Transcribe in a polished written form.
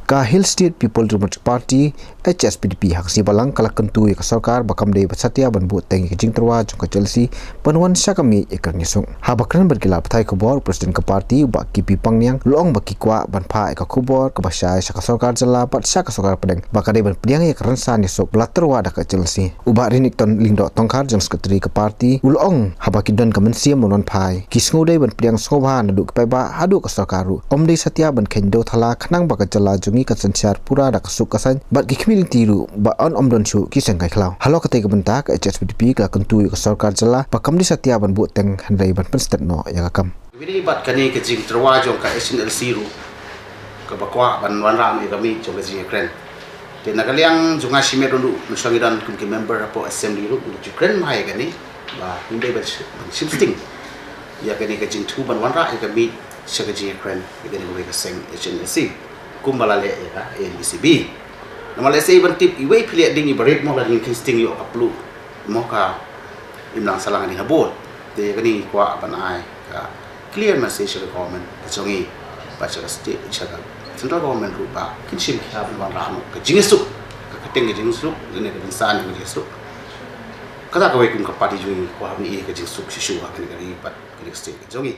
ka Hill State People Democratic Party HSPDP hak si balang kala kentu ka sarkar bakam dei basatia ban bu teng jing terwa jong ka Chelsea panwan syakami ekar nisung habakran berkila pathai kubor presiden ka parti ba kipi pangniang long ba kikwa ban pha ka kubor ka basai saka sarkar jala pat saka sarkar pedeng bakade ban pediang ek ransan nisuk belaterwa da ka Chelsea uba rinikton lingdo tongkar jong sekretari ka parti ulong habakidon ka mensiam monon phai kisngu dei ban pediang sobha nadu ka ba hadu ka sarkaru omdei satia ban khendo thala khnang ba ka jala jungi ka sanchar pura da kasuk kasan bat ki community ru ba on omdon chu ki sangkai khlau halo ka te ka benta ka HSPDP ka kentu ka sarkar jala pakam di satia ban bu teng handai ban penstet no ya kam ini bat kani ke jing terwa jong ka SNLC ru ka bakwa ban wan ram e kami jong ka jing kren te nakaliang junga simet ru nusangidan kum ki member apo assembly ru ju kren mai kani ba hindai ban shifting ya kani ka jing tu ban wan ra e kami sa ka jing kren e kani ka seng SNLC kumbalale ya NBCB namale sei bantip iwe piliat ding ibaret mo la ding kisting yo aplu mo ka imlang salang ni habot de kani kwa banai ka clear message to government chongi pa cha state cha central government ru ba kinshim kha ban ram ka jingisuk ka kateng jingisuk ne ka san ni jingisuk kada ka we kum ka party jui kwa ni e ka jingisuk shishu ha kani ka ri pat kani state chongi